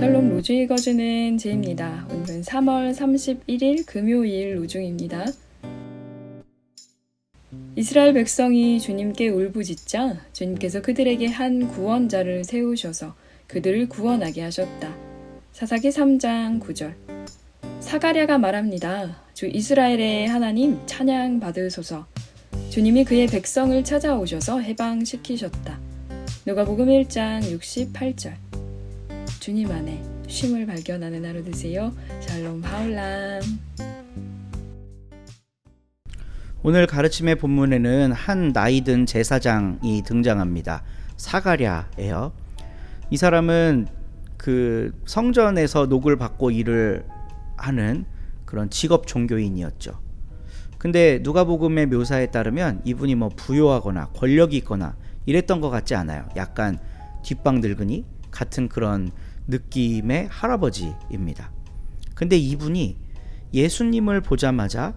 샬롬 로주 읽어주는 제입니다. 오늘은 3월 31일 금요일 로중입니다. 이스라엘 백성이 주님께 울부짖자 주님께서 그들에게 한 구원자를 세우셔서 그들을 구원하게 하셨다. 사사기 3장 9절. 사가랴가 말합니다. 주 이스라엘의 하나님 찬양 받으소서. 주님이 그의 백성을 찾아오셔서 해방시키셨다. 누가복음 1장 68절. 주님 안에 쉼을 발견하는 하루 되세요. 샬롬 하울람. 오늘 가르침의 본문에는 한 나이든 제사장이 등장합니다. 사가랴예요. 이 사람은 그 성전에서 녹을 받고 일을 하는 그런 직업 종교인이었죠. 근데 누가복음의 묘사에 따르면 이분이 부요하거나 권력이 있거나 이랬던 것 같지 않아요. 약간 뒷방늙은이 같은 그런 느낌의 할아버지입니다. 근데 이분이 예수님을 보자마자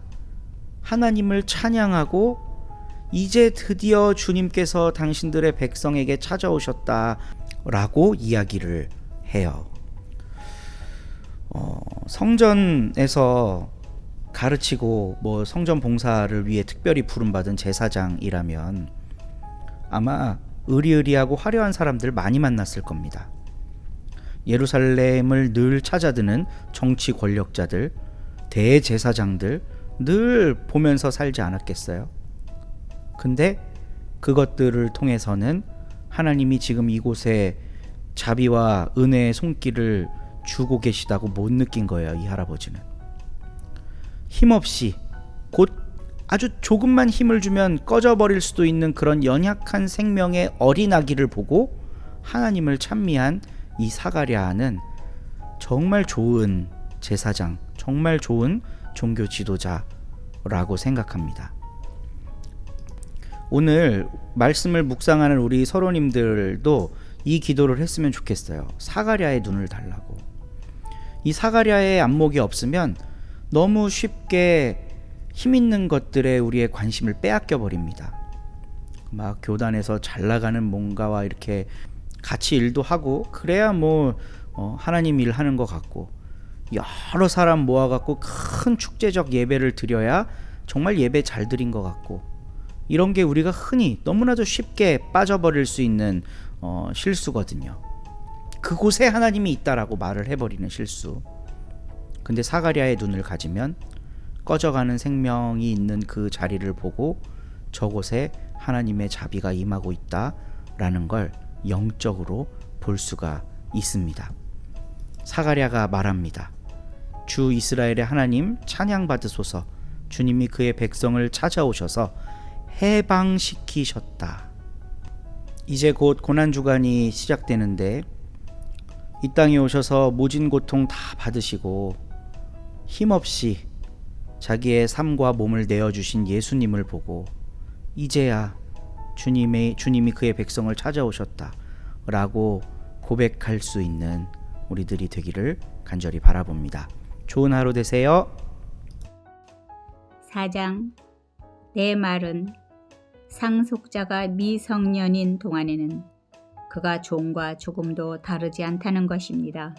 하나님을 찬양하고 이제 드디어 주님께서 당신들의 백성에게 찾아오셨다라고 이야기를 해요. 성전에서 가르치고 성전 봉사를 위해 특별히 부름받은 제사장이라면 아마 의리의리하고 화려한 사람들 많이 만났을 겁니다. 예루살렘을 늘 찾아드는 정치 권력자들, 대제사장들 늘 보면서 살지 않았겠어요? 근데 그것들을 통해서는 하나님이 지금 이곳에 자비와 은혜의 손길을 주고 계시다고 못 느낀 거예요. 이 할아버지는 힘없이 곧 아주 조금만 힘을 주면 꺼져버릴 수도 있는 그런 연약한 생명의 어린 아기를 보고 하나님을 찬미한 이 사가랴는 정말 좋은 제사장, 정말 좋은 종교 지도자라고 생각합니다. 오늘 말씀을 묵상하는 우리 서로님들도 이 기도를 했으면 좋겠어요. 사가랴의 눈을 달라고. 이 사가랴의 안목이 없으면 너무 쉽게 힘있는 것들에 우리의 관심을 빼앗겨 버립니다. 막 교단에서 잘 나가는 뭔가와 이렇게 같이 일도 하고 그래야 하나님 일 하는 것 같고, 여러 사람 모아갖고 큰 축제적 예배를 드려야 정말 예배 잘 드린 것 같고, 이런 게 우리가 흔히 너무나도 쉽게 빠져버릴 수 있는 실수거든요. 그곳에 하나님이 있다라고 말을 해버리는 실수. 근데 사가랴의 눈을 가지면 꺼져가는 생명이 있는 그 자리를 보고 저곳에 하나님의 자비가 임하고 있다라는 걸 영적으로 볼 수가 있습니다. 사가랴가 말합니다. 주 이스라엘의 하나님 찬양 받으소서. 주님이 그의 백성을 찾아오셔서 해방시키셨다. 이제 곧 고난주간이 시작되는데 이 땅에 오셔서 모진 고통 다 받으시고 힘없이 자기의 삶과 몸을 내어주신 예수님을 보고 이제야 주님이 그의 백성을 찾아오셨다 라고 고백할 수 있는 우리들이 되기를 간절히 바라봅니다. 좋은 하루 되세요. 4장. 내 말은 상속자가 미성년인 동안에는 그가 종과 조금도 다르지 않다는 것입니다.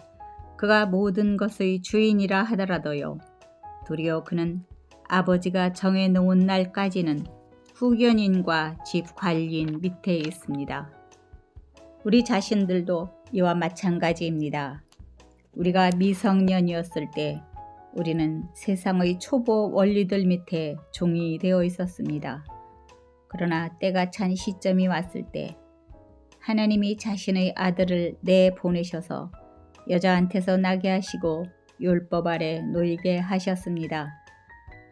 그가 모든 것의 주인이라 하더라도요. 도리어 그는 아버지가 정해놓은 날까지는 후견인과 집 관리인 밑에 있습니다. 우리 자신들도 이와 마찬가지입니다. 우리가 미성년이었을 때 우리는 세상의 초보 원리들 밑에 종이 되어 있었습니다. 그러나 때가 찬 시점이 왔을 때 하나님이 자신의 아들을 내보내셔서 여자한테서 나게 하시고 율법 아래 놓이게 하셨습니다.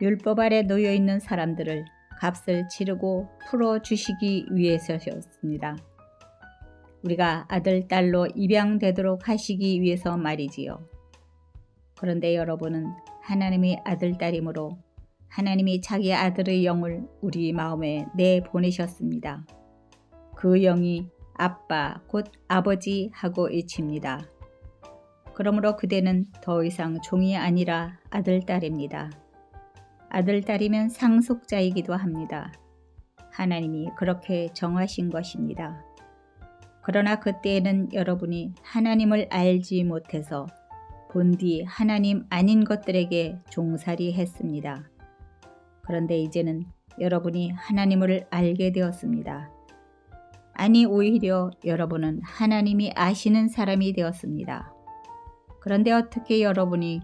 율법 아래 놓여 있는 사람들을 값을 치르고 풀어주시기 위해서였습니다. 우리가 아들, 딸로 입양되도록 하시기 위해서 말이지요. 그런데 여러분은 하나님의 아들, 딸이므로 하나님이 자기 아들의 영을 우리 마음에 내보내셨습니다. 그 영이 아빠, 곧 아버지 하고 외칩니다. 그러므로 그대는 더 이상 종이 아니라 아들, 딸입니다. 아들, 딸이면 상속자이기도 합니다. 하나님이 그렇게 정하신 것입니다. 그러나 그때에는 여러분이 하나님을 알지 못해서 본디 하나님 아닌 것들에게 종살이 했습니다. 그런데 이제는 여러분이 하나님을 알게 되었습니다. 아니 오히려 여러분은 하나님이 아시는 사람이 되었습니다. 그런데 어떻게 여러분이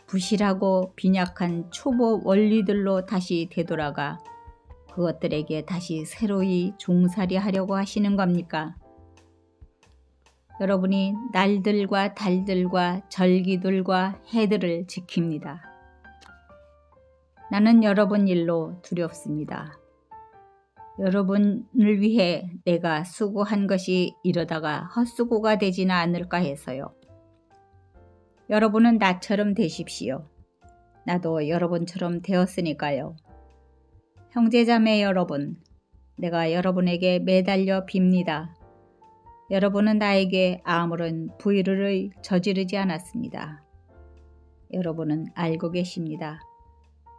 부실하고 빈약한 초보 원리들로 다시 되돌아가 그것들에게 다시 새로이 종살이 하려고 하시는 겁니까? 여러분이 날들과 달들과 절기들과 해들을 지킵니다. 나는 여러분 일로 두렵습니다. 여러분을 위해 내가 수고한 것이 이러다가 헛수고가 되지는 않을까 해서요. 여러분은 나처럼 되십시오. 나도 여러분처럼 되었으니까요. 형제자매 여러분, 내가 여러분에게 매달려 빕니다. 여러분은 나에게 아무런 불의를 저지르지 않았습니다. 여러분은 알고 계십니다.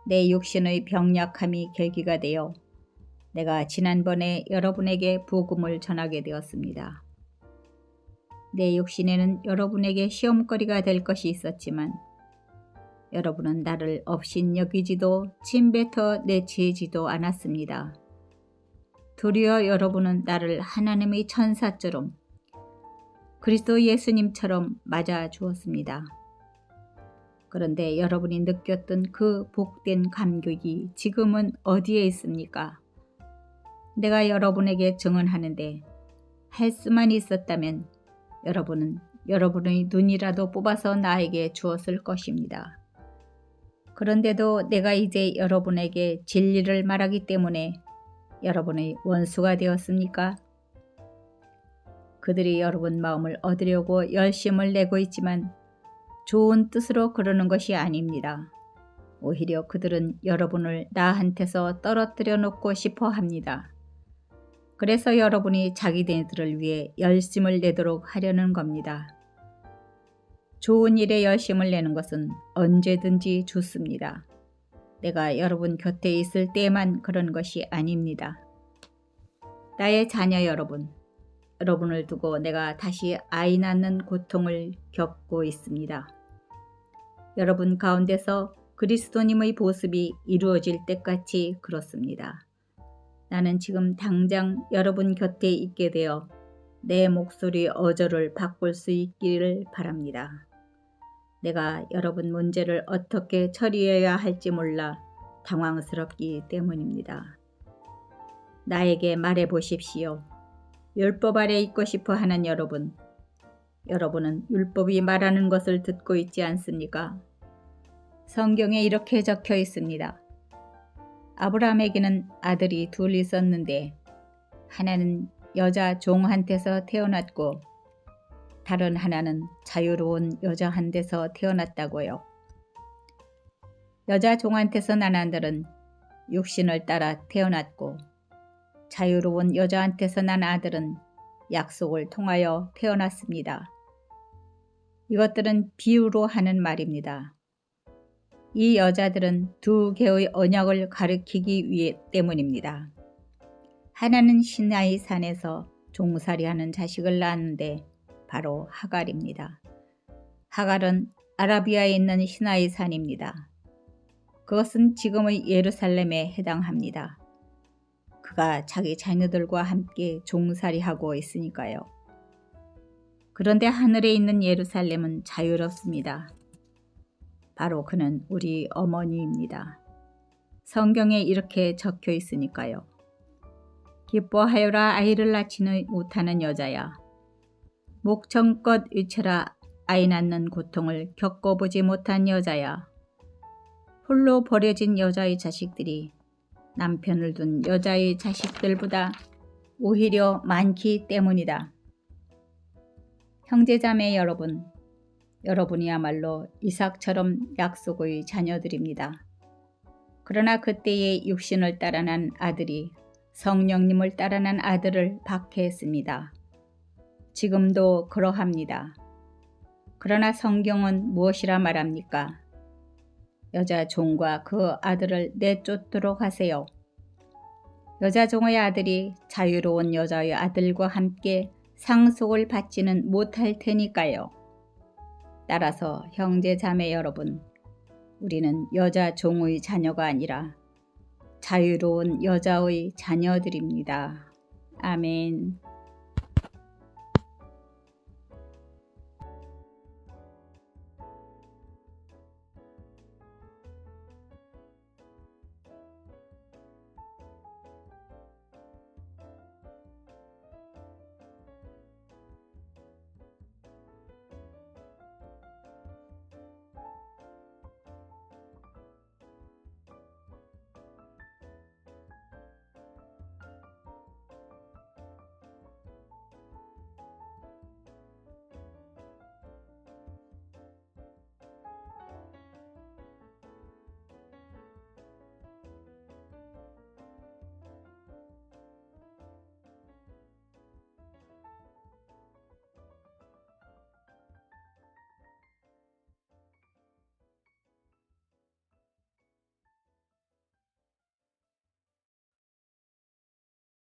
내 육신의 병약함이 계기가 되어 내가 지난번에 여러분에게 복음을 전하게 되었습니다. 내 육신에는 여러분에게 시험거리가 될 것이 있었지만 여러분은 나를 업신여기지도 침뱉어 내치지도 않았습니다. 도리어 여러분은 나를 하나님의 천사처럼 그리스도 예수님처럼 맞아 주었습니다. 그런데 여러분이 느꼈던 그 복된 감격이 지금은 어디에 있습니까? 내가 여러분에게 증언하는데 할 수만 있었다면 여러분은 여러분의 눈이라도 뽑아서 나에게 주었을 것입니다. 그런데도 내가 이제 여러분에게 진리를 말하기 때문에 여러분의 원수가 되었습니까? 그들이 여러분 마음을 얻으려고 열심을 내고 있지만 좋은 뜻으로 그러는 것이 아닙니다. 오히려 그들은 여러분을 나한테서 떨어뜨려 놓고 싶어 합니다. 그래서 여러분이 자기네들을 위해 열심을 내도록 하려는 겁니다. 좋은 일에 열심을 내는 것은 언제든지 좋습니다. 내가 여러분 곁에 있을 때만 그런 것이 아닙니다. 나의 자녀 여러분, 여러분을 두고 내가 다시 아이 낳는 고통을 겪고 있습니다. 여러분 가운데서 그리스도님의 보습이 이루어질 때까지 그렇습니다. 나는 지금 당장 여러분 곁에 있게 되어 내 목소리 어조를 바꿀 수 있기를 바랍니다. 내가 여러분 문제를 어떻게 처리해야 할지 몰라 당황스럽기 때문입니다. 나에게 말해 보십시오. 율법 아래 있고 싶어 하는 여러분, 여러분은 율법이 말하는 것을 듣고 있지 않습니까? 성경에 이렇게 적혀 있습니다. 아브라함에게는 아들이 둘 있었는데 하나는 여자 종한테서 태어났고 다른 하나는 자유로운 여자한테서 태어났다고요. 여자 종한테서 난 아들은 육신을 따라 태어났고 자유로운 여자한테서 난 아들은 약속을 통하여 태어났습니다. 이것들은 비유로 하는 말입니다. 이 여자들은 두 개의 언약을 가리키기 위해 때문입니다. 하나는 시나이 산에서 종살이하는 자식을 낳았는데 바로 하갈입니다. 하갈은 아라비아에 있는 시나이 산입니다. 그것은 지금의 예루살렘에 해당합니다. 그가 자기 자녀들과 함께 종살이하고 있으니까요. 그런데 하늘에 있는 예루살렘은 자유롭습니다. 바로 그는 우리 어머니입니다. 성경에 이렇게 적혀 있으니까요. 기뻐하여라 아이를 낳지는 못하는 여자야. 목청껏 외쳐라 아이 낳는 고통을 겪어보지 못한 여자야. 홀로 버려진 여자의 자식들이 남편을 둔 여자의 자식들보다 오히려 많기 때문이다. 형제자매 여러분, 여러분이야말로 이삭처럼 약속의 자녀들입니다. 그러나 그때의 육신을 따라 난 아들이 성령님을 따라 난 아들을 박해했습니다. 지금도 그러합니다. 그러나 성경은 무엇이라 말합니까? 여자 종과 그 아들을 내쫓도록 하세요. 여자 종의 아들이 자유로운 여자의 아들과 함께 상속을 받지는 못할 테니까요. 따라서 형제 자매 여러분, 우리는 여자 종의 자녀가 아니라 자유로운 여자의 자녀들입니다. 아멘.